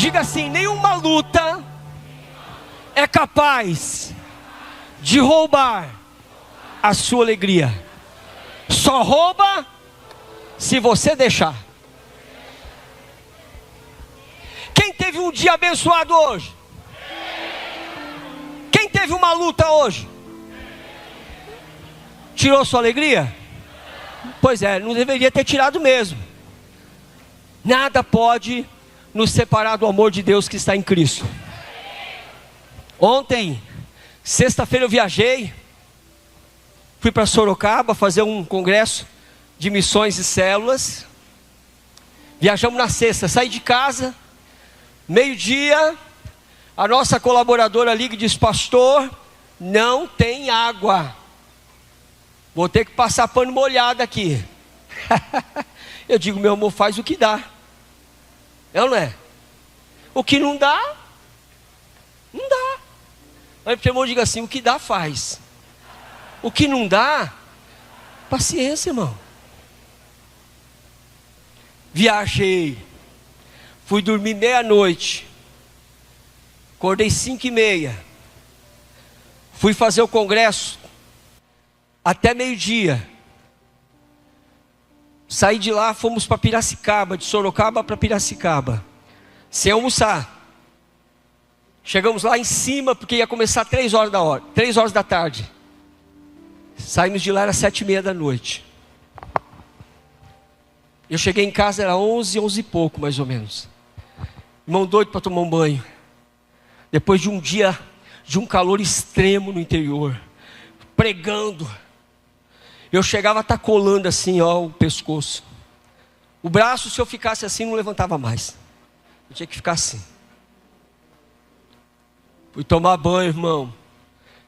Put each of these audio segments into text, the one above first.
Diga assim: nenhuma luta é capaz de roubar a sua alegria. Só rouba se você deixar. Quem teve um dia abençoado hoje? Quem teve uma luta hoje? Tirou sua alegria? Pois é, não deveria ter tirado mesmo. Nada pode nos separar do amor de Deus que está em Cristo. Ontem, sexta-feira, eu viajei. Fui para Sorocaba fazer um congresso de missões e células. Viajamos na sexta, saí de casa, meio-dia, a nossa colaboradora liga e diz: pastor, não tem água. Vou ter que passar pano molhado aqui. Eu digo: meu amor, faz o que dá. É ou não é? O que não dá, não dá. Aí o irmão diga assim: o que dá, faz. O que não dá, paciência, irmão. Viajei, fui dormir meia-noite, acordei 5h30, fui fazer o congresso até meio-dia. Saí de lá, fomos para Piracicaba, de Sorocaba para Piracicaba, sem almoçar. Chegamos lá em cima, porque ia começar 3 horas da tarde. Saímos de lá, era 7h30 da noite. Eu cheguei em casa, era 11 e pouco mais ou menos. Irmão doido para tomar um banho. Depois de um dia, de um calor extremo no interior, pregando, eu chegava a estar colando assim, ó, o pescoço. O braço, se eu ficasse assim, não levantava mais. Eu tinha que ficar assim. Fui tomar banho, irmão.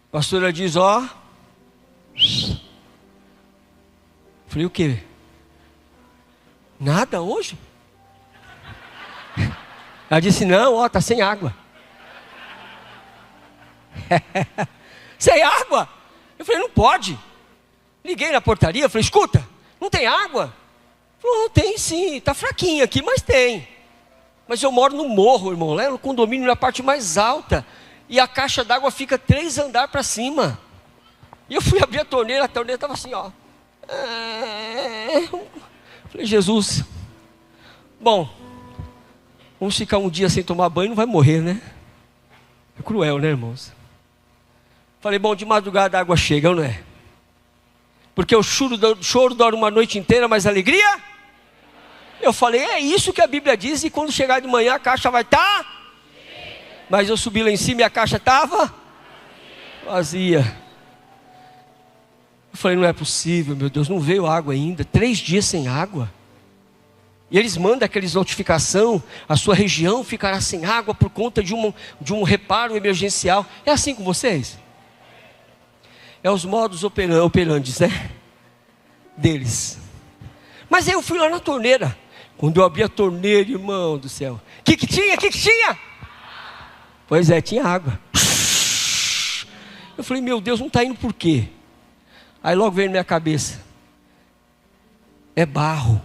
A pastora diz: ó. Falei: o quê? Nada hoje? Ela disse: não, ó, tá sem água. Sem água? Eu falei: não pode. Liguei na portaria, falei: escuta, não tem água? Falou: tem sim, tá fraquinho aqui, mas tem. Mas eu moro no morro, irmão, lá no condomínio, na parte mais alta, e a caixa d'água fica 3 andares para cima. E eu fui abrir a torneira estava assim, ó. Falei: Jesus, bom, vamos ficar um dia sem tomar banho, não vai morrer, né? É cruel, né, irmãos? Falei: bom, de madrugada a água chega, não é? Porque o choro dura uma noite inteira, mas a alegria? Eu falei: é isso que a Bíblia diz, e quando chegar de manhã a caixa vai estar? Mas eu subi lá em cima e a caixa estava vazia. Eu falei: não é possível, meu Deus, não veio água ainda, 3 dias sem água. E eles mandam aqueles notificação: a sua região ficará sem água por conta de um reparo emergencial. É assim com vocês? É os modos operantes, né? Deles. Mas aí eu fui lá na torneira. Quando eu abri a torneira, irmão do céu, o que tinha? Pois é, tinha água. Eu falei: meu Deus, não está indo por quê? Aí logo veio na minha cabeça: é barro.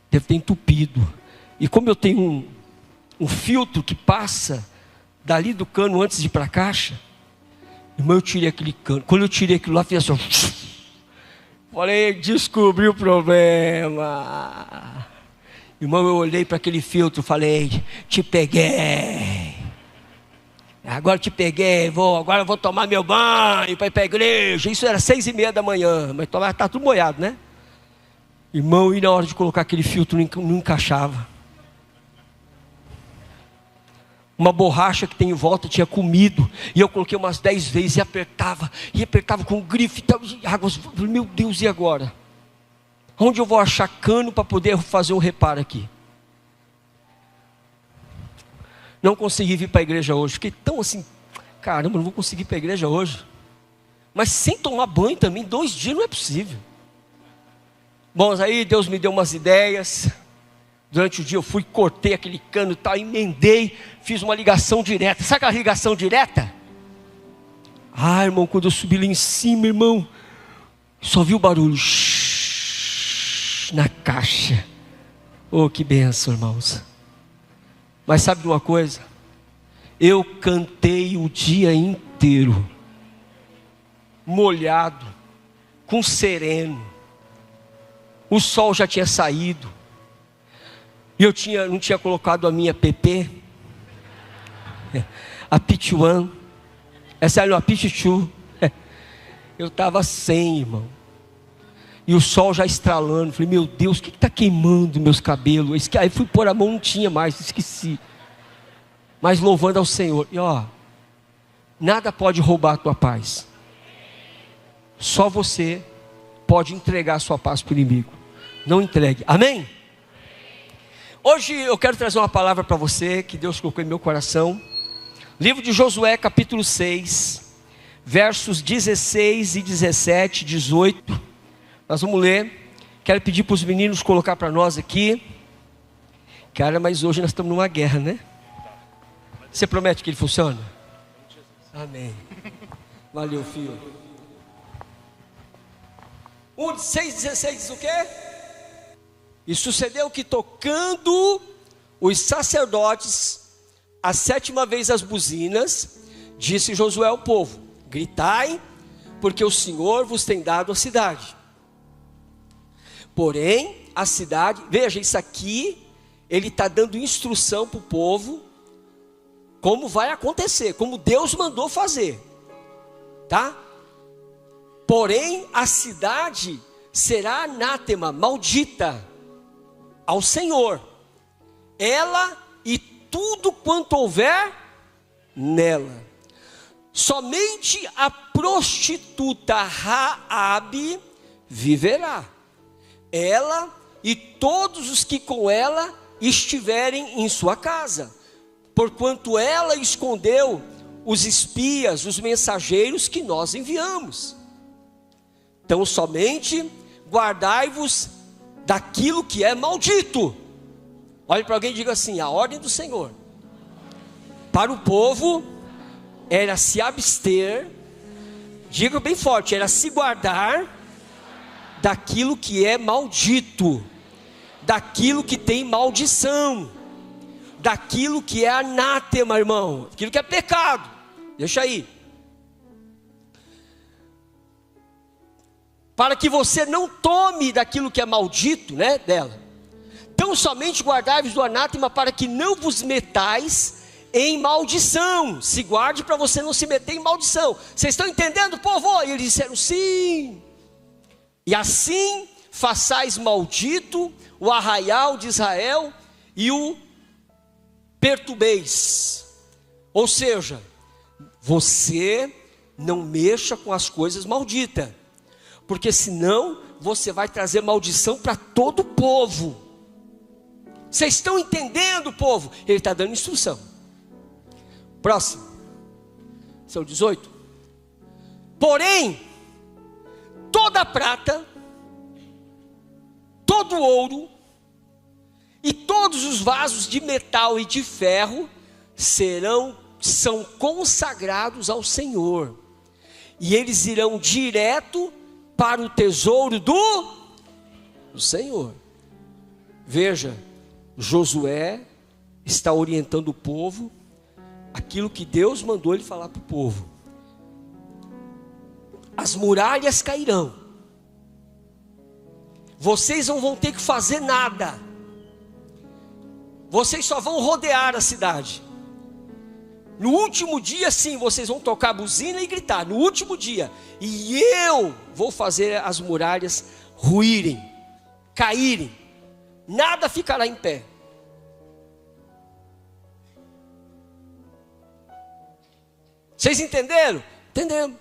Deve ter entupido. E como eu tenho um filtro que passa dali do cano antes de ir para a caixa, irmão, eu tirei aquele cano. Quando eu tirei aquilo lá, fiz assim, falei: descobri o problema. Irmão, eu olhei para aquele filtro, falei: te peguei. Agora te peguei, agora eu vou tomar meu banho para ir para a igreja. Isso era 6h30 da manhã, mas estava tudo molhado, né? Irmão, e na hora de colocar aquele filtro não encaixava. Uma borracha que tem em volta tinha comido, e eu coloquei umas 10 vezes e apertava com o grife e águas. Meu Deus, e agora? Onde eu vou achar cano para poder fazer um reparo aqui? Não consegui vir para a igreja hoje. Fiquei tão assim: caramba, não vou conseguir ir para a igreja hoje. Mas sem tomar banho também, 2 dias não é possível. Bom, aí Deus me deu umas ideias. Durante o dia eu fui, cortei aquele cano e tal, emendei, fiz uma ligação direta. Sabe aquela ligação direta? Ah, irmão, quando eu subi lá em cima, irmão, só vi o barulho na caixa. Oh, que benção, irmãos. Mas sabe de uma coisa? Eu cantei o dia inteiro, molhado, com sereno. O sol já tinha saído. E eu não tinha colocado a minha PP, a Pitch One. Essa era a Pitch Two. Eu estava sem, irmão. E o sol já estralando. Falei, meu Deus, o que está queimando meus cabelos? Aí fui pôr a mão, não tinha mais, esqueci. Mas louvando ao Senhor. E nada pode roubar a tua paz. Só você pode entregar a sua paz para o inimigo. Não entregue. Amém? Hoje eu quero trazer uma palavra para você, que Deus colocou em meu coração. Livro de Josué, capítulo 6, versos 16 e 17, 18. Nós vamos ler. Quero pedir para os meninos colocar para nós aqui. Cara, mas hoje nós estamos numa guerra, né? Você promete que ele funciona? Amém. Valeu, filho. 6,16 diz o quê? E sucedeu que, tocando os sacerdotes a 7ª vez as buzinas, disse Josué ao povo: gritai, porque o Senhor vos tem dado a cidade. Porém, a cidade, veja, isso aqui, ele está dando instrução para o povo, como vai acontecer, como Deus mandou fazer, tá? Porém, a cidade será anátema, maldita ao Senhor, ela e tudo quanto houver nela. Somente a prostituta Raabe viverá, ela e todos os que com ela estiverem em sua casa, porquanto ela escondeu os espias, os mensageiros que nós enviamos. Então somente guardai-vos daquilo que é maldito. Olhe para alguém e diga assim: a ordem do Senhor para o povo era se abster, diga bem forte, era se guardar daquilo que é maldito, daquilo que tem maldição, daquilo que é anátema, irmão, aquilo que é pecado. Deixa aí. Para que você não tome daquilo que é maldito, né, dela. Tão somente guardai-vos do anátema, para que não vos metais em maldição. Se guarde para você não se meter em maldição. Vocês estão entendendo, povo? E eles disseram sim. E assim façais maldito o arraial de Israel e o perturbeis. Ou seja, você não mexa com as coisas malditas, porque senão você vai trazer maldição para todo o povo. Vocês estão entendendo, povo? Ele está dando instrução. Próximo, são 18. Porém, toda a prata, todo o ouro e todos os vasos de metal e de ferro são consagrados ao Senhor, e eles irão direto para o tesouro do Senhor. Veja, Josué está orientando o povo, aquilo que Deus mandou ele falar para o povo. As muralhas cairão, vocês não vão ter que fazer nada, vocês só vão rodear a cidade. No último dia, sim, vocês vão tocar a buzina e gritar, no último dia, e eu vou fazer as muralhas ruírem, caírem, nada ficará em pé. Vocês entenderam? Entendemos.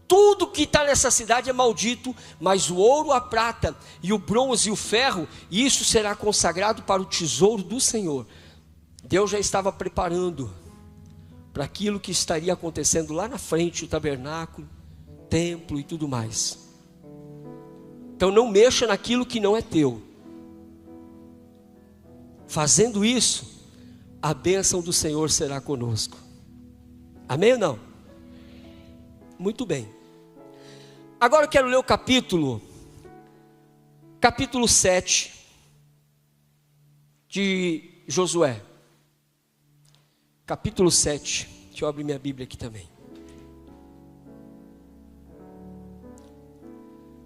Tudo que está nessa cidade é maldito, mas o ouro, a prata e o bronze e o ferro, isso será consagrado para o tesouro do Senhor. Deus já estava preparando para aquilo que estaria acontecendo lá na frente, o tabernáculo, templo e tudo mais. Então não mexa naquilo que não é teu. Fazendo isso, a bênção do Senhor será conosco. Amém ou não? Muito bem. Agora eu quero ler o capítulo 7 de Josué, capítulo 7. Deixa eu abrir minha Bíblia aqui também.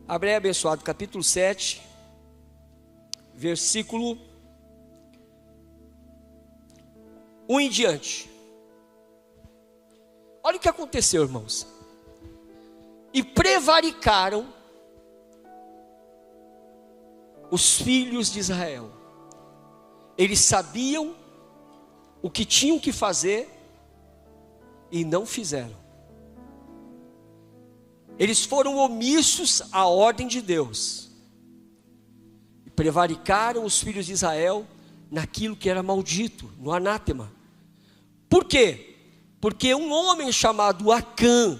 Abre aí, abençoado, capítulo 7, versículo 1 em diante. Olha o que aconteceu, irmãos. E prevaricaram os filhos de Israel. Eles sabiam o que tinham que fazer e não fizeram. Eles foram omissos à ordem de Deus. E prevaricaram os filhos de Israel naquilo que era maldito, no anátema. Por quê? Porque um homem chamado Acã,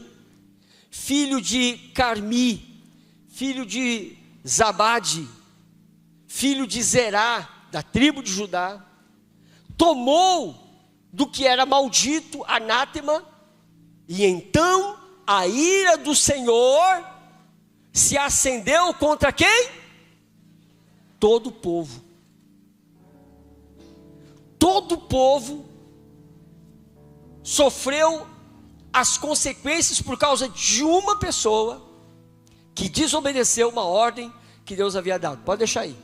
filho de Carmi, filho de Zabade, filho de Zerá, da tribo de Judá, tomou do que era maldito, anátema, e então a ira do Senhor se acendeu contra quem? Todo o povo. Todo o povo sofreu as consequências por causa de uma pessoa que desobedeceu uma ordem que Deus havia dado. Pode deixar aí.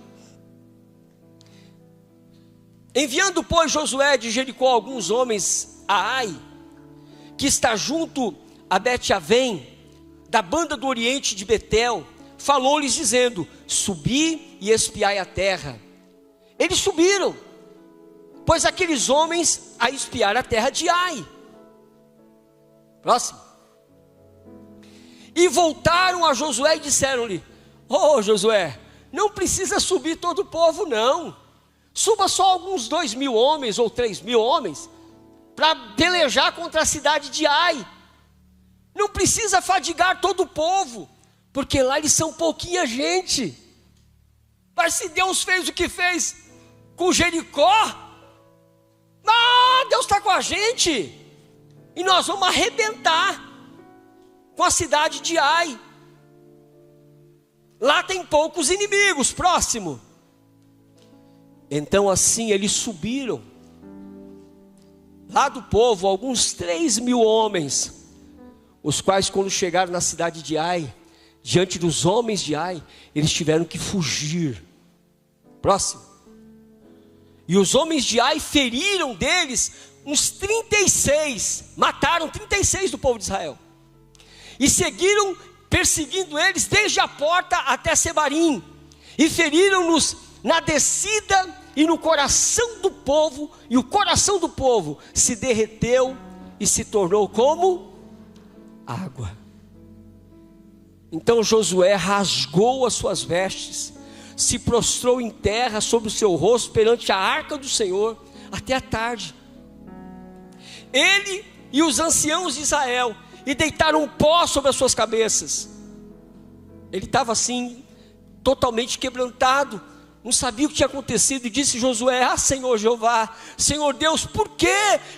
Enviando, pois, Josué de Jericó alguns homens a Ai, que está junto a Bet-Avém, da banda do oriente de Betel, falou-lhes dizendo: subi e espiai a terra. Eles subiram, pois aqueles homens a espiar a terra de Ai. Próximo. E voltaram a Josué e disseram-lhe: ô Josué, não precisa subir todo o povo não, suba só alguns 2.000 homens ou 3.000 homens, para pelejar contra a cidade de Ai. Não precisa fadigar todo o povo, porque lá eles são pouquinha gente. Mas se Deus fez o que fez com Jericó, Deus está com a gente, e nós vamos arrebentar com a cidade de Ai. Lá tem poucos inimigos. Próximo. Então assim eles subiram, lá do povo, alguns 3.000 homens, os quais quando chegaram na cidade de Ai, diante dos homens de Ai, eles tiveram que fugir. Próximo. E os homens de Ai feriram deles uns 36, mataram 36 do povo de Israel, e seguiram perseguindo eles desde a porta até Sebarim, e feriram-nos na descida e no coração do povo, e o coração do povo se derreteu e se tornou como água. Então Josué rasgou as suas vestes, se prostrou em terra sobre o seu rosto perante a arca do Senhor até a tarde. Ele e os anciãos de Israel, e deitaram pó sobre as suas cabeças. Ele estava assim, totalmente quebrantado, não sabia o que tinha acontecido, e disse Josué: Senhor Jeová, Senhor Deus, por que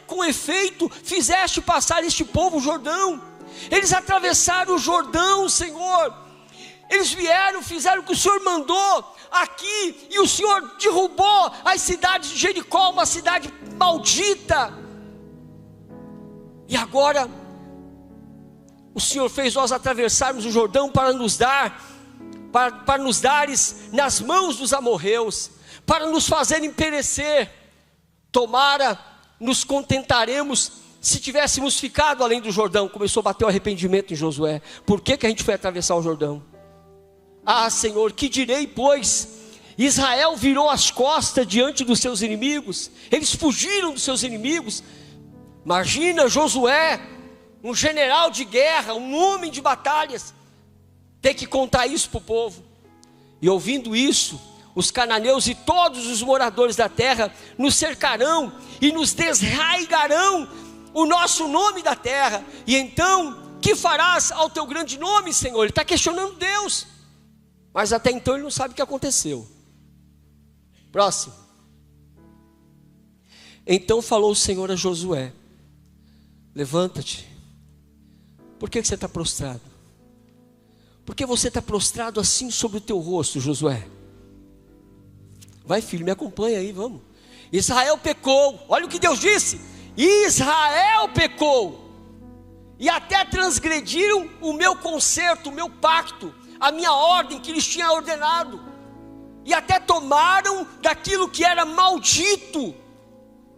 com efeito fizeste passar este povo o Jordão? Eles atravessaram o Jordão, Senhor, eles vieram, fizeram o que o Senhor mandou aqui, e o Senhor derrubou as cidades de Jericó, uma cidade maldita, e agora o Senhor fez nós atravessarmos o Jordão para nos dares nas mãos dos amorreus, para nos fazerem perecer. Tomara nos contentaremos se tivéssemos ficado além do Jordão. Começou a bater o arrependimento em Josué. Por que a gente foi atravessar o Jordão? Senhor, que direi, pois? Israel virou as costas diante dos seus inimigos, eles fugiram dos seus inimigos. Imagina Josué, um general de guerra, um homem de batalhas, ter que contar isso para o povo. E ouvindo isso, os cananeus e todos os moradores da terra nos cercarão e nos desraigarão o nosso nome da terra. E então, que farás ao teu grande nome, Senhor? Ele está questionando Deus, mas até então ele não sabe o que aconteceu. Próximo. Então falou o Senhor a Josué: levanta-te. Por que você está prostrado? Por que você está prostrado assim sobre o teu rosto, Josué? Vai, filho, me acompanha aí, vamos. Israel pecou. Olha o que Deus disse: Israel pecou, e até transgrediram o meu concerto, o meu pacto, a minha ordem que lhes tinha ordenado, e até tomaram daquilo que era maldito,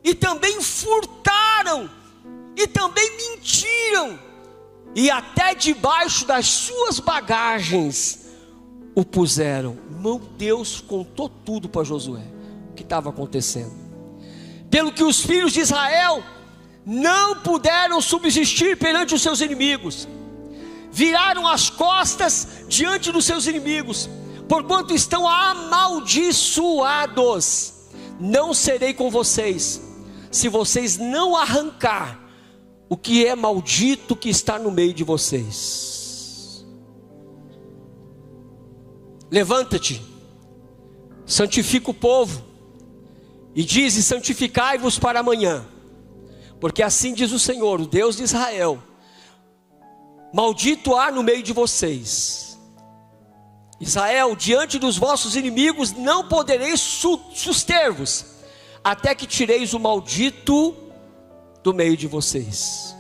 e também furtaram, e também mentiram, e até debaixo das suas bagagens o puseram. Irmão, Deus contou tudo para Josué, o que estava acontecendo. Pelo que os filhos de Israel não puderam subsistir perante os seus inimigos, viraram as costas diante dos seus inimigos, porquanto estão amaldiçoados. Não serei com vocês, se vocês não arrancar o que é maldito que está no meio de vocês. Levanta-te, santifica o povo, e dize: santificai-vos para amanhã, porque assim diz o Senhor, o Deus de Israel: maldito há no meio de vocês. Israel, diante dos vossos inimigos não podereis suster-vos, até que tireis o maldito do meio de vocês.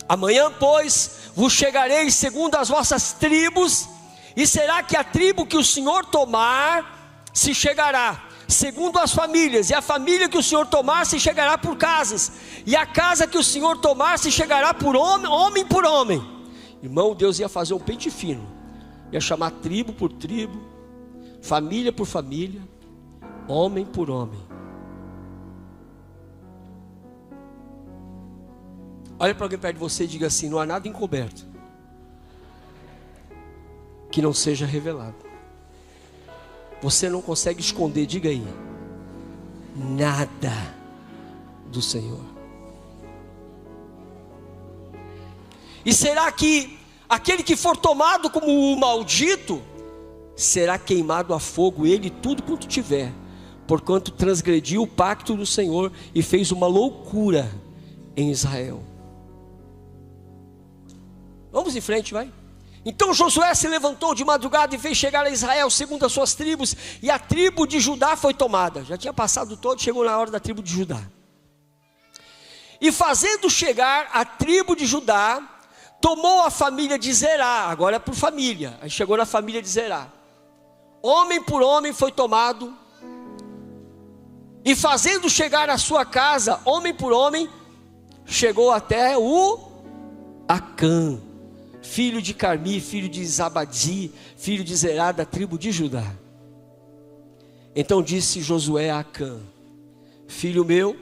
Amanhã, pois, vos chegareis segundo as vossas tribos, e será que a tribo que o Senhor tomar se chegará segundo as famílias, e a família que o Senhor tomar se chegará por casas, e a casa que o Senhor tomar se chegará por homem por homem. Irmão, Deus ia fazer um pente fino, ia chamar tribo por tribo, família por família, homem por homem. Olha para alguém perto de você e diga assim: não há nada encoberto que não seja revelado. Você não consegue esconder, diga aí, nada do Senhor. E será que aquele que for tomado como o maldito será queimado a fogo, ele e tudo quanto tiver, porquanto transgrediu o pacto do Senhor e fez uma loucura em Israel. Vamos em frente, vai. Então Josué se levantou de madrugada e fez chegar a Israel segundo as suas tribos, e a tribo de Judá foi tomada. Já tinha passado todo, chegou na hora da tribo de Judá. E fazendo chegar a tribo de Judá, tomou a família de Zerá. Agora é por família, aí chegou na família de Zerá. Homem por homem foi tomado, e fazendo chegar a sua casa, homem por homem, chegou até o Acã, filho de Carmi, filho de Zabadi, filho de Zerá, da tribo de Judá. Então disse Josué a Acã: filho meu,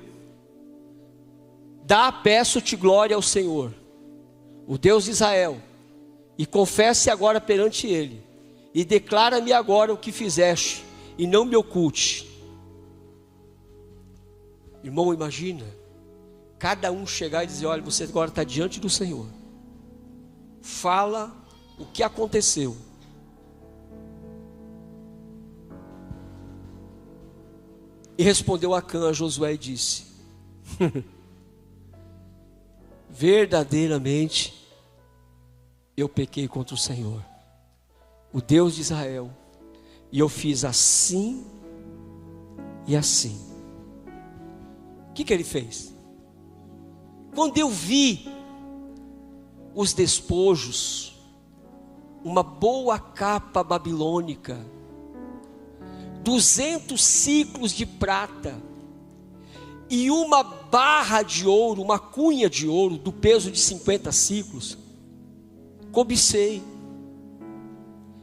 peço-te glória ao Senhor, o Deus de Israel, e confesse agora perante ele, e declara-me agora o que fizeste, e não me oculte. Irmão, imagina, cada um chegar e dizer: olha, você agora está diante do Senhor, fala o que aconteceu. E respondeu Acã a Josué e disse: verdadeiramente eu pequei contra o Senhor, o Deus de Israel, e eu fiz assim e assim. O que ele fez? Quando eu vi os despojos, uma boa capa babilônica, 200 ciclos de prata, e uma barra de ouro, uma cunha de ouro, do peso de 50 ciclos, cobicei,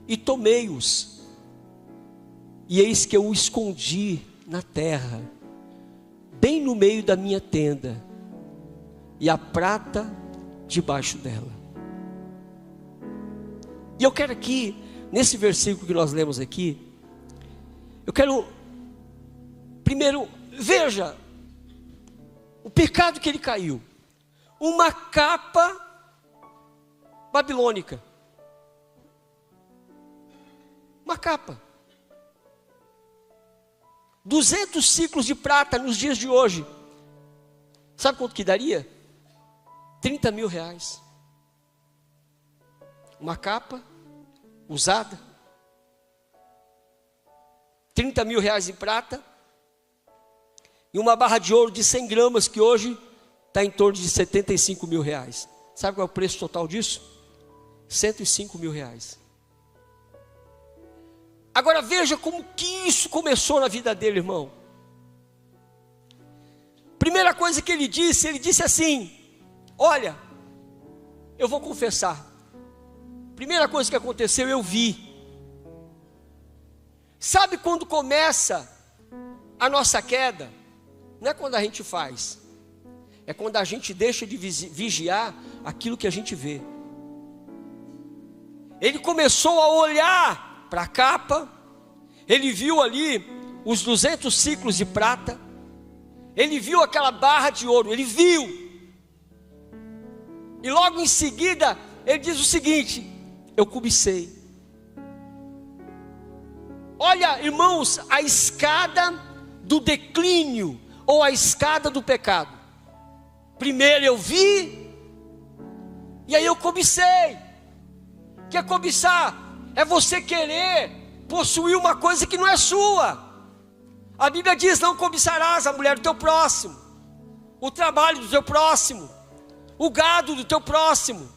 e tomei-os, e eis que eu o escondi na terra, bem no meio da minha tenda, e a prata debaixo dela. E eu quero aqui, nesse versículo que nós lemos aqui, eu quero, primeiro, veja o pecado que ele caiu. Uma capa babilônica. Uma capa. 200 ciclos de prata nos dias de hoje. Sabe quanto que daria? 30 mil reais. Uma capa usada. 30 mil reais em prata. e uma barra de ouro de 100 gramas, que hoje está em torno de 75 mil reais. Sabe qual é o preço total disso? 105 mil reais. Agora veja como que isso começou na vida dele, irmão. Primeira coisa que ele disse assim: olha, eu vou confessar. Primeira coisa que aconteceu, eu vi. Sabe quando começa a nossa queda? Não é quando a gente faz, é quando a gente deixa de vigiar aquilo que a gente vê. Ele começou a olhar para a capa, ele viu ali os 200 ciclos de prata, ele viu aquela barra de ouro, ele viu. E logo em seguida, ele diz o seguinte: eu cobicei. Olha, irmãos, a escada do declínio, ou a escada do pecado. Primeiro eu vi, e aí eu cobicei. O que é cobiçar? É você querer possuir uma coisa que não é sua. A Bíblia diz: não cobiçarás a mulher do teu próximo, o trabalho do teu próximo, o gado do teu próximo,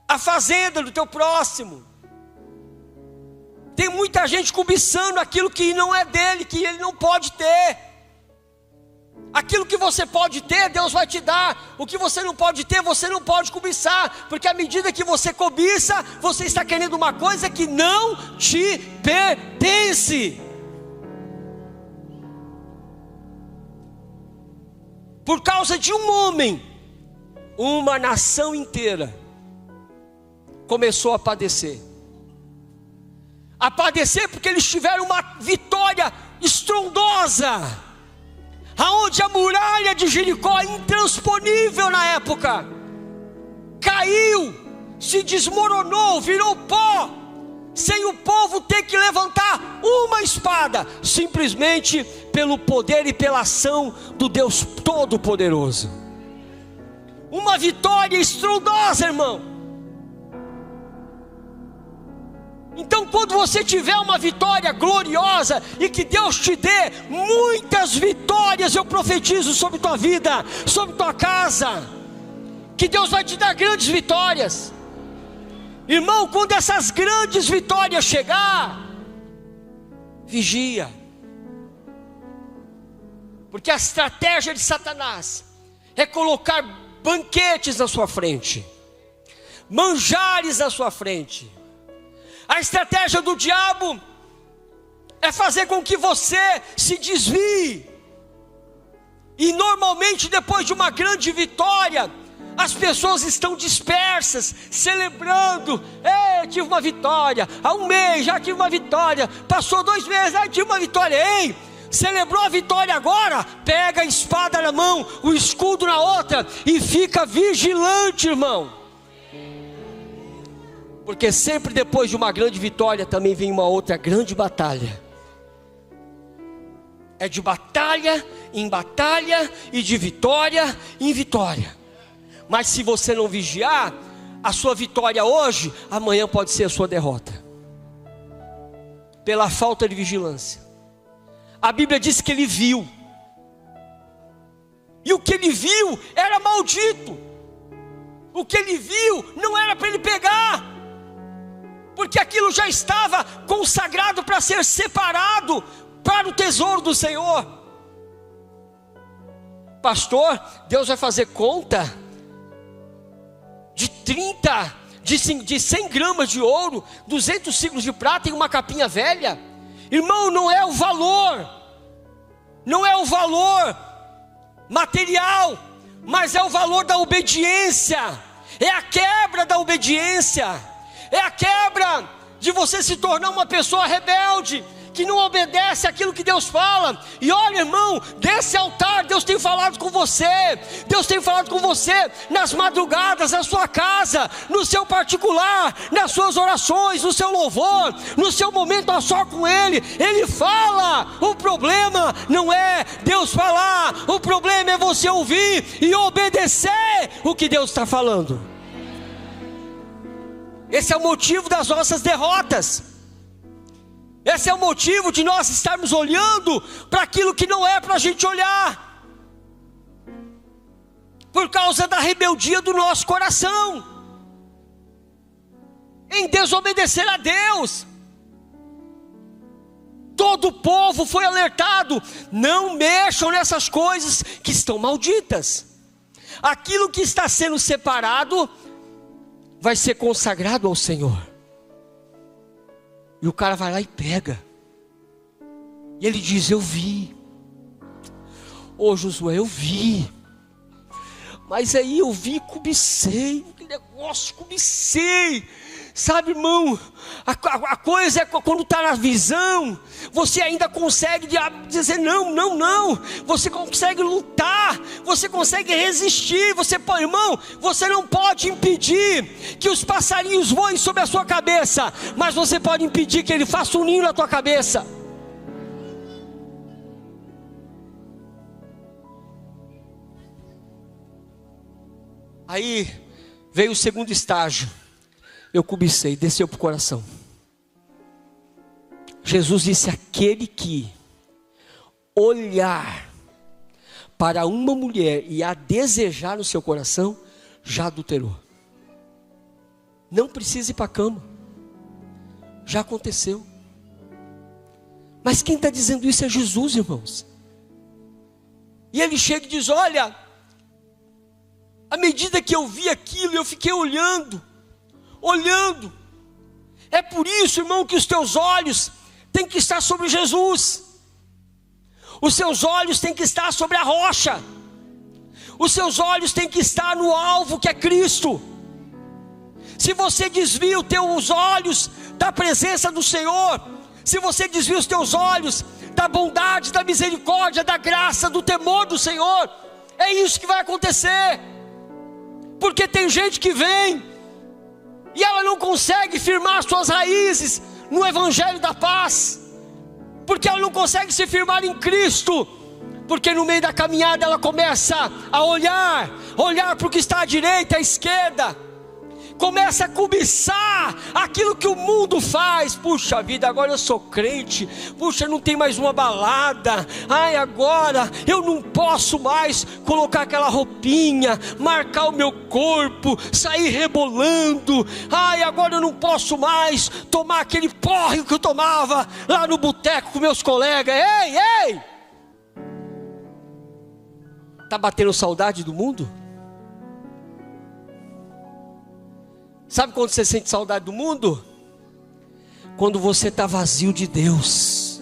a fazenda do teu próximo. Tem muita gente cobiçando aquilo que não é dele, que ele não pode ter. Aquilo que você pode ter, Deus vai te dar. O que você não pode ter, você não pode cobiçar, porque à medida que você cobiça, você está querendo uma coisa que não te pertence. Por causa de um homem, uma nação inteira começou a padecer. A padecer porque eles tiveram uma vitória estrondosa, aonde a muralha de Jericó, intransponível na época, caiu, se desmoronou, virou pó, sem o povo ter que levantar uma espada, simplesmente pelo poder e pela ação do Deus Todo-Poderoso. Uma vitória estrondosa, irmão. Então, quando você tiver uma vitória gloriosa, e que Deus te dê muitas vitórias, eu profetizo sobre tua vida, sobre tua casa, que Deus vai te dar grandes vitórias. Irmão, quando essas grandes vitórias chegar, vigia, porque a estratégia de Satanás é colocar banquetes na sua frente, manjares na sua frente. A estratégia do diabo é fazer com que você se desvie. E normalmente depois de uma grande vitória, as pessoas estão dispersas, celebrando. Tive uma vitória, há um mês já tive uma vitória, passou 2 meses, tive uma vitória. Ei, celebrou a vitória agora? Pega a espada na mão, o escudo na outra, e fica vigilante, irmão. Porque sempre depois de uma grande vitória também vem uma outra grande batalha. É de batalha em batalha e de vitória em vitória. Mas se você não vigiar, a sua vitória hoje, amanhã pode ser a sua derrota. Pela falta de vigilância. A Bíblia diz que ele viu. E o que ele viu era maldito. O que ele viu não era para ele pegar, porque aquilo já estava consagrado para ser separado para o tesouro do Senhor. Pastor, Deus vai fazer conta de 100 gramas de ouro, 200 ciclos de prata e uma capinha velha? Irmão, não é o valor, não é o valor material, mas é o valor da obediência, é a quebra da obediência. É a quebra de você se tornar uma pessoa rebelde, que não obedece aquilo que Deus fala. E olha, irmão, desse altar Deus tem falado com você. Deus tem falado com você nas madrugadas, na sua casa, no seu particular, nas suas orações, no seu louvor, no seu momento a só com Ele. Ele fala. O problema não é Deus falar, o problema é você ouvir e obedecer o que Deus está falando. Esse é o motivo das nossas derrotas. Esse é o motivo de nós estarmos olhando para aquilo que não é para a gente olhar, por causa da rebeldia do nosso coração, em desobedecer a Deus. Todo o povo foi alertado: não mexam nessas coisas que estão malditas. Aquilo que está sendo separado vai ser consagrado ao Senhor. E o cara vai lá e pega. E ele diz: eu vi. Ô Josué, eu vi. Mas aí eu vi e cobicei. Que negócio, cobicei. Sabe, irmão, a coisa é quando está na visão, você ainda consegue dizer não, não, não. Você consegue lutar, você consegue resistir. Irmão, você não pode impedir que os passarinhos voem sobre a sua cabeça, mas você pode impedir que ele faça um ninho na tua cabeça. Aí veio o segundo estágio. Eu cobicei, desceu para o coração. Jesus disse: aquele que olhar para uma mulher e a desejar no seu coração, já adulterou. Não precisa ir para a cama, já aconteceu. Mas quem está dizendo isso é Jesus, irmãos. E ele chega e diz: olha, à medida que eu vi aquilo, eu fiquei olhando. É por isso, irmão, que os teus olhos têm que estar sobre Jesus. Os seus olhos têm que estar sobre a rocha. Os seus olhos têm que estar no alvo, que é Cristo. Se você desvia os teus olhos da presença do Senhor, se você desvia os teus olhos da bondade, da misericórdia, da graça, do temor do Senhor, é isso que vai acontecer. Porque tem gente que vem e ela não consegue firmar suas raízes no Evangelho da paz, porque ela não consegue se firmar em Cristo, porque no meio da caminhada ela começa a olhar para o que está à direita, à esquerda, começa a cobiçar aquilo que o mundo faz. Puxa vida, agora eu sou crente. Puxa, não tem mais uma balada. Ai, agora eu não posso mais colocar aquela roupinha, marcar o meu corpo, sair rebolando. Ai, agora eu não posso mais tomar aquele porre que eu tomava lá no boteco com meus colegas. Ei! Tá batendo saudade do mundo? Sabe quando você sente saudade do mundo? Quando você está vazio de Deus.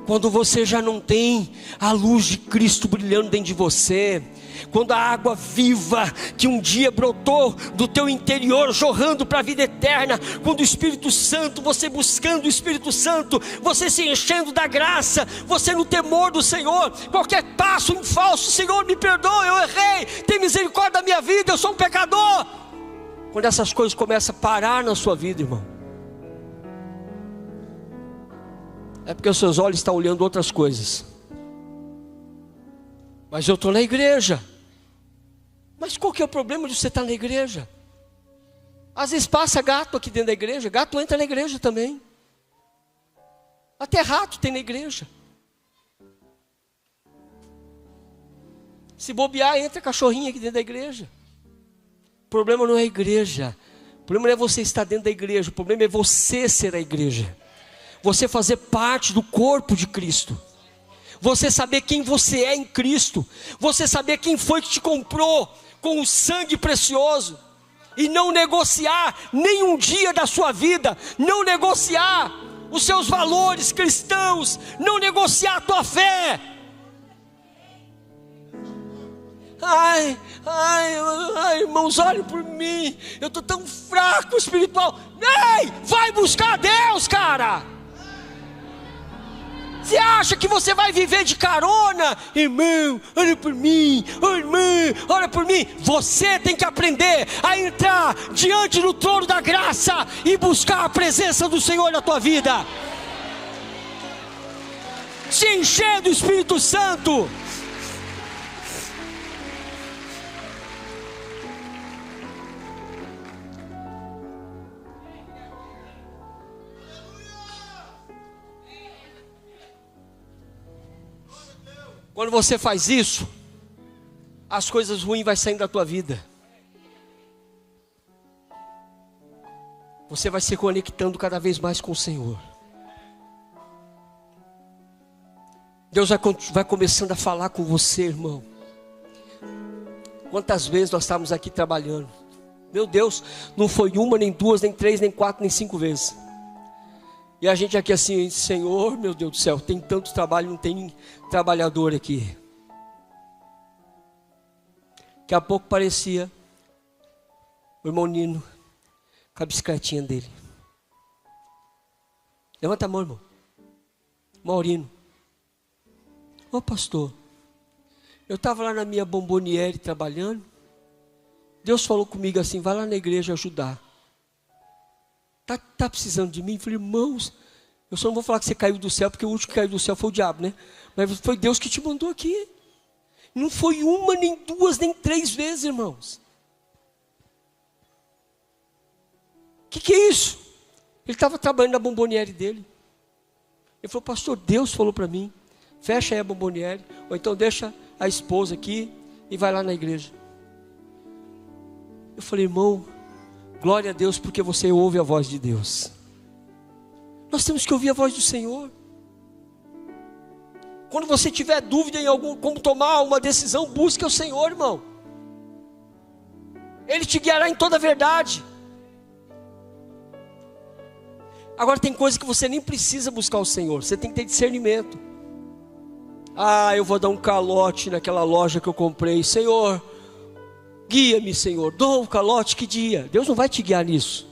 Quando você já não tem a luz de Cristo brilhando dentro de você. Quando a água viva que um dia brotou do teu interior, jorrando para a vida eterna. Quando o Espírito Santo, você buscando o Espírito Santo, você se enchendo da graça, você no temor do Senhor. Qualquer passo em falso: Senhor, me perdoa, eu errei, tem misericórdia da minha vida, eu sou um pecador. Quando essas coisas começam a parar na sua vida, irmão, é porque os seus olhos estão olhando outras coisas. Mas eu estou na igreja. Mas qual que é o problema de você estar na igreja? Às vezes passa gato aqui dentro da igreja. Gato entra na igreja também. Até rato tem na igreja. Se bobear, entra cachorrinho aqui dentro da igreja. O problema não é a igreja. O problema não é você estar dentro da igreja. O problema é você ser a igreja. Você fazer parte do corpo de Cristo. Você saber quem você é em Cristo. Você saber quem foi que te comprou com o sangue precioso. E não negociar nenhum dia da sua vida. Não negociar os seus valores cristãos. Não negociar a tua fé. Ai, irmãos, olhem por mim. Eu estou tão fraco espiritual. Ei, vai buscar Deus, cara. Você acha que você vai viver de carona? Irmão, olha por mim. Oh, irmã, olha por mim. Você tem que aprender a entrar diante do trono da graça e buscar a presença do Senhor na tua vida. Se encher do Espírito Santo. Quando você faz isso, as coisas ruins vão saindo da tua vida. Você vai se conectando cada vez mais com o Senhor. Deus vai começando a falar com você, irmão. Quantas vezes nós estávamos aqui trabalhando? Meu Deus, não foi uma, nem duas, nem três, nem quatro, nem cinco vezes. E a gente aqui assim, Senhor, meu Deus do céu, tem tanto trabalho, não tem trabalhador aqui. Daqui a pouco parecia o irmão Nino com a bicicletinha dele. Levanta a mão, irmão. Maurino. Ô pastor, eu estava lá na minha bomboniere trabalhando. Deus falou comigo assim, vai lá na igreja ajudar. Tá precisando de mim? Eu falei, irmãos, eu só não vou falar que você caiu do céu, porque o último que caiu do céu foi o diabo, né? Mas foi Deus que te mandou aqui. Não foi uma, nem duas, nem três vezes, irmãos. O que é isso? Ele estava trabalhando na bomboniere dele. Ele falou, pastor, Deus falou para mim, fecha aí a bomboniere, ou então deixa a esposa aqui e vai lá na igreja. Eu falei, irmão, glória a Deus porque você ouve a voz de Deus. Nós temos que ouvir a voz do Senhor. Quando você tiver dúvida em como tomar uma decisão, busque o Senhor, irmão. Ele te guiará em toda a verdade. Agora tem coisa que você nem precisa buscar o Senhor, você tem que ter discernimento. Ah, eu vou dar um calote naquela loja que eu comprei. Senhor, guia-me, Senhor. Dou um calote, que dia? Deus não vai te guiar nisso.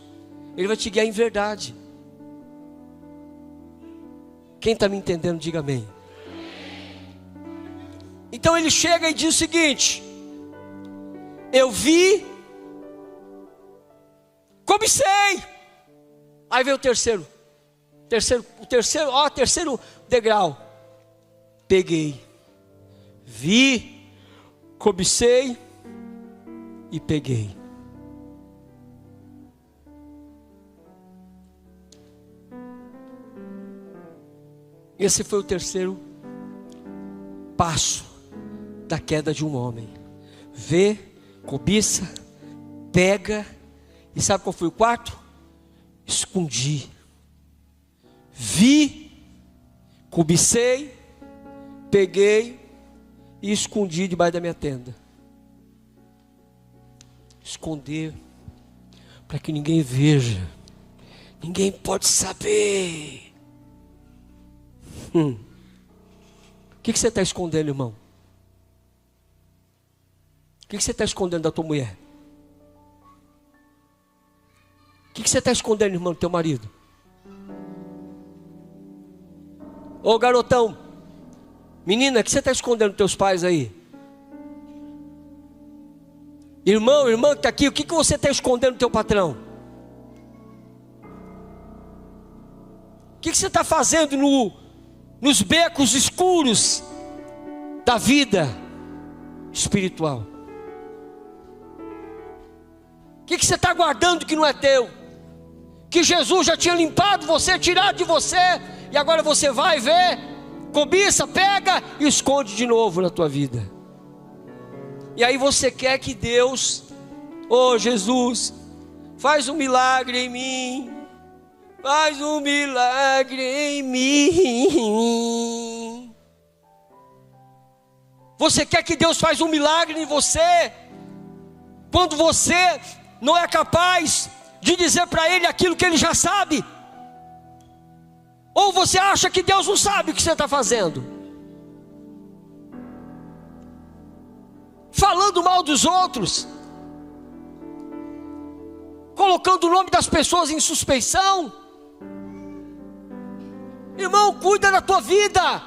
Ele vai te guiar em verdade. Quem está me entendendo, diga amém. Então ele chega e diz o seguinte: eu vi, cobicei. Aí vem o terceiro degrau. Peguei, vi, cobicei e peguei. Esse foi o terceiro passo da queda de um homem. Vê, cobiça, pega. E sabe qual foi o quarto? Escondi. Vi, cobicei, peguei e escondi debaixo da minha tenda. Esconder para que ninguém veja. Ninguém pode saber. O que você está escondendo, irmão? O que você está escondendo da tua mulher? O que você está escondendo, irmão, do teu marido? Ô garotão, menina, o que você está escondendo dos teus pais aí? Irmão, irmã que está aqui, o que você está escondendo do teu patrão? O que você está fazendo nos becos escuros da vida espiritual? O que você está guardando que não é teu? Que Jesus já tinha limpado você, tirado de você, e agora você vai ver, cobiça, pega e esconde de novo na tua vida. E aí você quer que Deus, Jesus, faz um milagre em mim, faz um milagre em mim. Você quer que Deus faz um milagre em você, quando você não é capaz de dizer para Ele aquilo que Ele já sabe? Ou você acha que Deus não sabe o que você está fazendo? Falando mal dos outros, colocando o nome das pessoas em suspeição. Irmão, cuida da tua vida.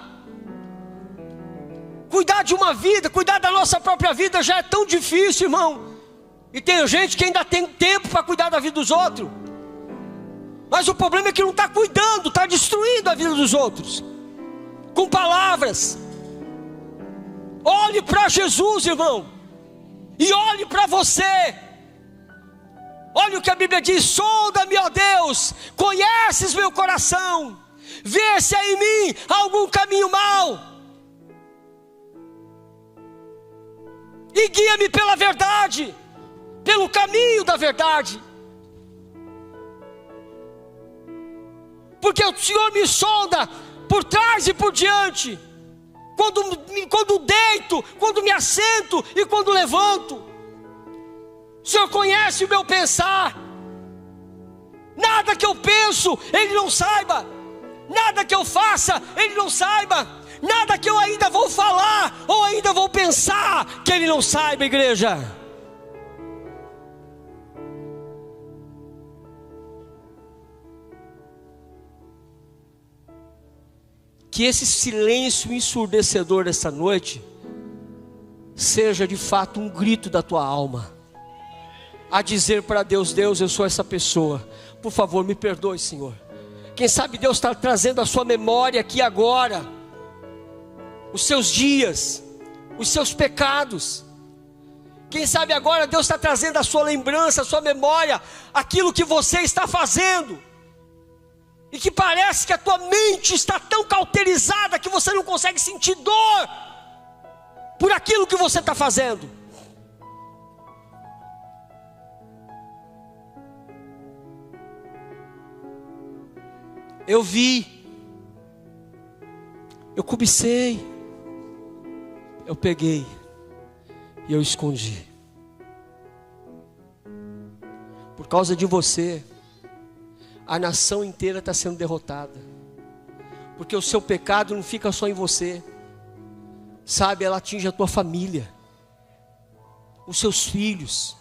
Cuidar de uma vida, cuidar da nossa própria vida já é tão difícil, irmão. E tem gente que ainda tem tempo para cuidar da vida dos outros. Mas o problema é que não está cuidando, está destruindo a vida dos outros com palavras. Olhe para Jesus, irmão, e olhe para você. Olha o que a Bíblia diz: sonda-me, ó Deus, conheces meu coração, vê se há em mim algum caminho mau. e guia-me pela verdade, pelo caminho da verdade. Porque o Senhor me sonda por trás e por diante, quando deito, quando me assento e quando levanto. O Senhor conhece o meu pensar. Nada que eu penso, Ele não saiba. Nada que eu faça, Ele não saiba. Nada que eu ainda vou falar ou ainda vou pensar, que Ele não saiba, igreja. Que esse silêncio ensurdecedor dessa noite seja de fato um grito da tua alma, a dizer para Deus: Deus, eu sou essa pessoa, por favor me perdoe, Senhor. Quem sabe Deus está trazendo a sua memória aqui agora, os seus dias, os seus pecados. Quem sabe agora Deus está trazendo a sua lembrança, a sua memória, aquilo que você está fazendo, e que parece que a tua mente está tão cauterizada que você não consegue sentir dor por aquilo que você está fazendo. Eu vi, eu cobicei, eu peguei e eu escondi. Por causa de você, a nação inteira está sendo derrotada, porque o seu pecado não fica só em você, sabe, ela atinge a tua família, os seus filhos,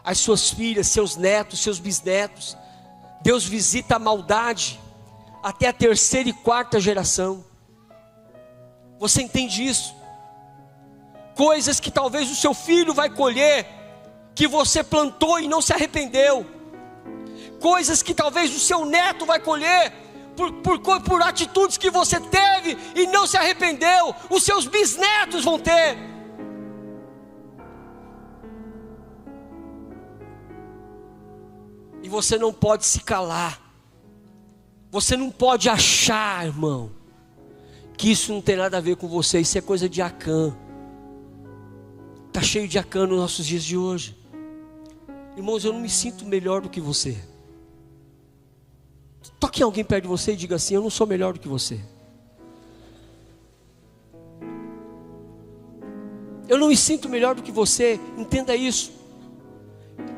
as suas filhas, seus netos, seus bisnetos. Deus visita a maldade até a terceira e quarta geração. Você entende isso? Coisas que talvez o seu filho vai colher, que você plantou e não se arrependeu. Coisas que talvez o seu neto vai colher por atitudes que você teve e não se arrependeu. Os seus bisnetos vão ter. E você não pode se calar. Você não pode achar, irmão, que isso não tem nada a ver com você. Isso é coisa de Acã. Está cheio de Acã nos nossos dias de hoje. Irmãos, eu não me sinto melhor do que você. Toque alguém perto de você e diga assim: eu não sou melhor do que você. Eu não me sinto melhor do que você. Entenda isso.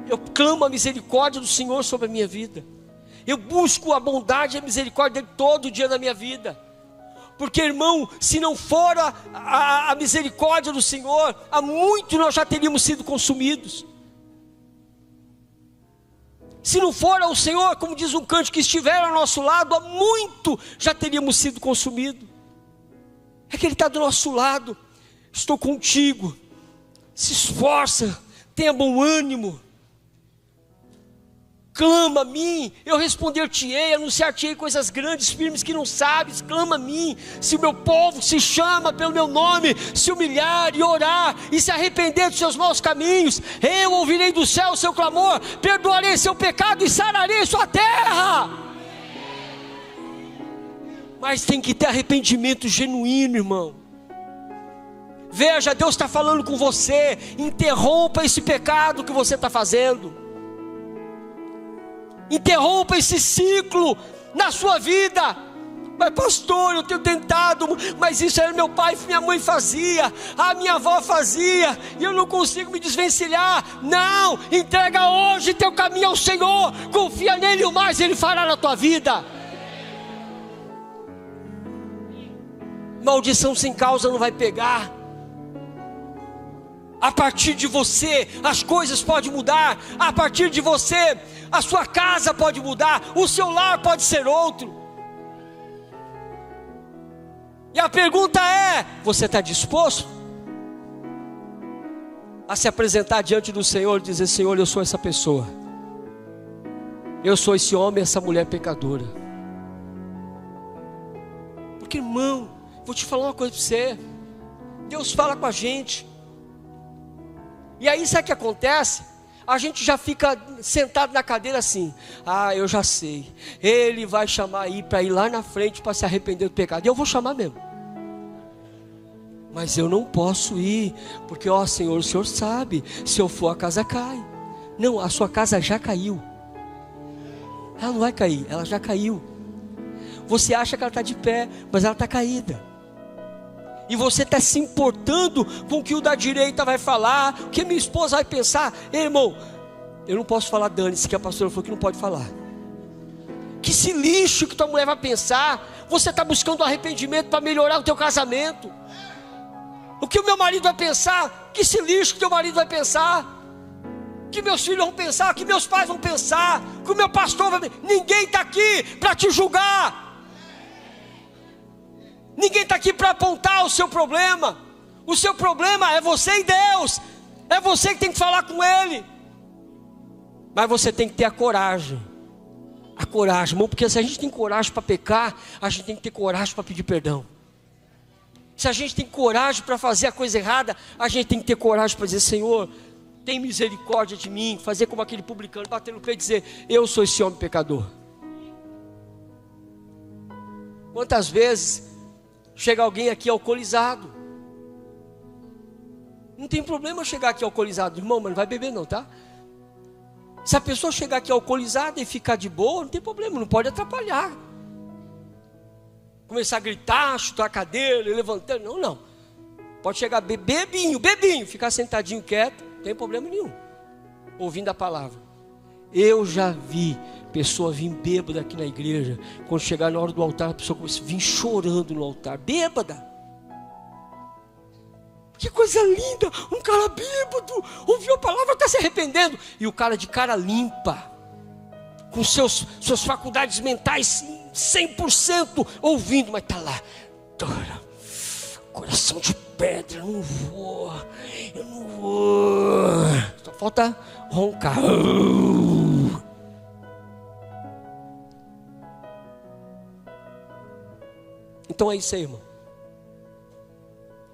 Eu clamo a misericórdia do Senhor sobre a minha vida. Eu busco a bondade e a misericórdia dele todo dia da minha vida. Porque, irmão, se não for a misericórdia do Senhor, há muito nós já teríamos sido consumidos. Se não for ao Senhor, como diz um canto, que estiver ao nosso lado, há muito já teríamos sido consumidos. É que Ele está do nosso lado. Estou contigo. Se esforça, tenha bom ânimo. Clama a mim, eu responder-te-ei, anunciar-te-ei coisas grandes, firmes que não sabes. Clama a mim. Se o meu povo se chama pelo meu nome, se humilhar e orar e se arrepender dos seus maus caminhos, eu ouvirei do céu o seu clamor, perdoarei seu pecado e sararei sua terra. Mas tem que ter arrependimento genuíno, irmão. Veja, Deus está falando com você. Interrompa esse pecado que você está fazendo. Interrompa esse ciclo na sua vida. Mas pastor, eu tenho tentado, mas isso era meu pai e minha mãe fazia, a minha avó fazia, e eu não consigo me desvencilhar. Não, entrega hoje teu caminho ao Senhor, confia nele, e o mais Ele fará na tua vida. Maldição sem causa não vai pegar. A partir de você, as coisas podem mudar. A partir de você, a sua casa pode mudar. O seu lar pode ser outro. E a pergunta é: você está disposto a se apresentar diante do Senhor e dizer: Senhor, eu sou essa pessoa, eu sou esse homem, essa mulher pecadora? Porque, irmão, vou te falar uma coisa para você. Deus fala com a gente. E aí sabe o que acontece? A gente já fica sentado na cadeira assim: ah, eu já sei, Ele vai chamar aí para ir lá na frente para se arrepender do pecado. E eu vou chamar mesmo. Mas eu não posso ir, porque ó Senhor, o Senhor sabe, se eu for a casa cai. Não, a sua casa já caiu. Ela não vai cair, ela já caiu. Você acha que ela está de pé, mas ela está caída. E você está se importando com o que o da direita vai falar, o que minha esposa vai pensar. Ei, irmão, eu não posso falar, dane-se, que a pastora falou que não pode falar. Que se lixo que tua mulher vai pensar. Você está buscando arrependimento para melhorar o teu casamento. O que o meu marido vai pensar? Que se lixo que teu marido vai pensar. Que meus filhos vão pensar, que meus pais vão pensar, que o meu pastor vai pensar. Ninguém está aqui para te julgar. Ninguém está aqui para apontar o seu problema. O seu problema é você e Deus. É você que tem que falar com Ele. Mas você tem que ter a coragem. A coragem, irmão, porque se a gente tem coragem para pecar, a gente tem que ter coragem para pedir perdão. Se a gente tem coragem para fazer a coisa errada, a gente tem que ter coragem para dizer: Senhor, tem misericórdia de mim. Fazer como aquele publicano, bater no peito e dizer: eu sou esse homem pecador. Quantas vezes chega alguém aqui alcoolizado? Não tem problema chegar aqui alcoolizado, irmão, mas não vai beber não, tá? Se a pessoa chegar aqui alcoolizada e ficar de boa, não tem problema, não pode atrapalhar. Começar a gritar, chutar a cadeira, levantar, não. Pode chegar bebinho, ficar sentadinho quieto, não tem problema nenhum. Ouvindo a palavra. Eu já vi pessoa vir bêbada aqui na igreja. Quando chegar na hora do altar, a pessoa começa a vir chorando no altar, bêbada. Que coisa linda, um cara bêbado, ouviu a palavra, está se arrependendo. E o cara de cara limpa, com suas faculdades mentais 100% ouvindo, mas está lá, coração de pedra, eu não vou. Só falta roncar. Então é isso aí, irmão.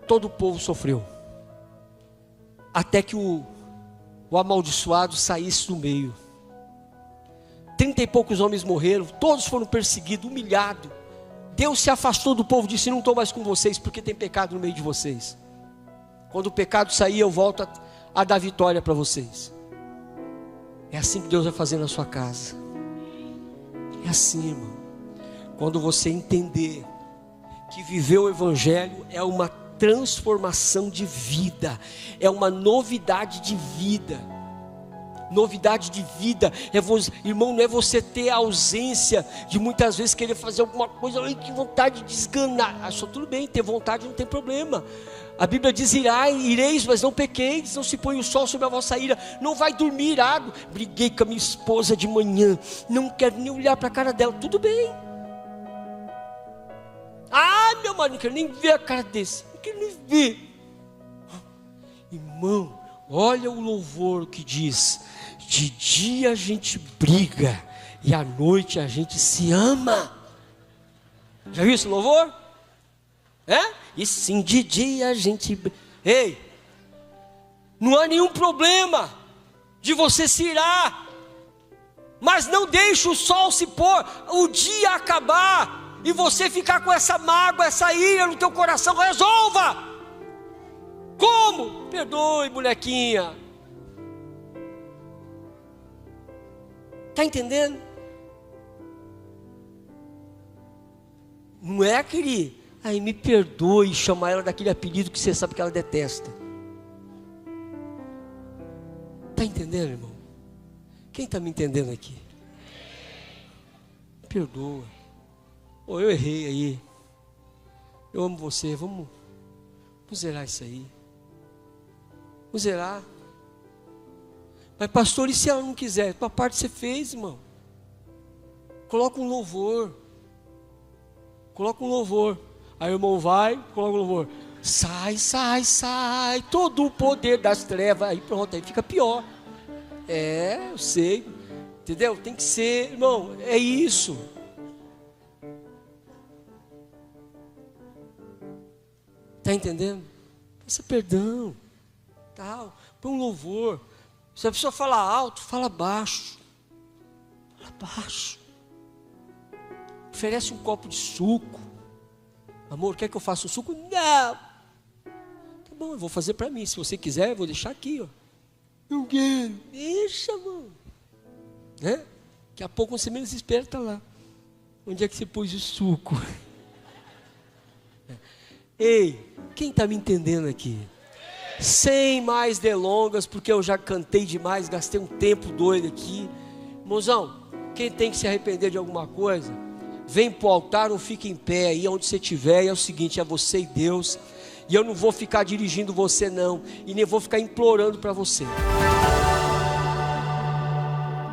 Todo o povo sofreu, até que o amaldiçoado saísse do meio. 30 e poucos homens morreram, todos foram perseguidos, humilhados. Deus se afastou do povo, disse: não estou mais com vocês, porque tem pecado no meio de vocês. Quando o pecado sair, eu volto a dar vitória para vocês. É assim que Deus vai fazer na sua casa. É assim, irmão. Quando você entender que viver o Evangelho é uma transformação de vida, é uma novidade de vida. Novidade de vida, irmão, não é você ter a ausência de muitas vezes querer fazer alguma coisa, ai, que vontade de esganar. Achou tudo bem, ter vontade não tem problema. A Bíblia diz: ireis, mas não pequeis, não se põe o sol sobre a vossa ira. Não vai dormir irado. Briguei com a minha esposa de manhã, não quero nem olhar para a cara dela, tudo bem. Ah, meu marido, não quero nem ver a cara desse, não quero nem ver. Irmão, olha o louvor que diz: de dia a gente briga e à noite a gente se ama. Já viu esse louvor? E sim, de dia a gente... Ei, não há nenhum problema de você se irar, mas não deixe o sol se pôr, o dia acabar e você ficar com essa mágoa, essa ira no teu coração. Resolva. Como? Perdoe, bonequinha. Está entendendo? Não é aquele: aí me perdoe, chamar ela daquele apelido que você sabe que ela detesta. Está entendendo, irmão? Quem está me entendendo aqui? Perdoa. Eu errei aí. Eu amo você. Vamos zerar isso aí. Vamos zerar. Mas pastor, e se ela não quiser? Tua parte você fez, irmão. Coloca um louvor. Coloca um louvor. Aí o irmão vai, coloca um louvor. Sai, sai, sai. Todo o poder das trevas. Aí pronto, aí fica pior. Eu sei. Entendeu? Tem que ser, irmão. É isso. Está entendendo? Peça perdão. Tal. Põe um louvor. Se a pessoa fala alto, fala baixo. Fala baixo. Oferece um copo de suco. Amor, quer que eu faça um suco? Não. Tá bom, eu vou fazer para mim. Se você quiser, eu vou deixar aqui, ó. Não quero. Deixa, mano. Né? Daqui a pouco você menos espera, tá lá. Onde é que você pôs o suco? Ei, quem está me entendendo aqui? Sem mais delongas, porque eu já cantei demais, gastei um tempo doido aqui. Mozão, quem tem que se arrepender de alguma coisa, vem para o altar ou fica em pé aí onde você estiver. E é o seguinte, é você e Deus. E eu não vou ficar dirigindo você não, e nem vou ficar implorando para você.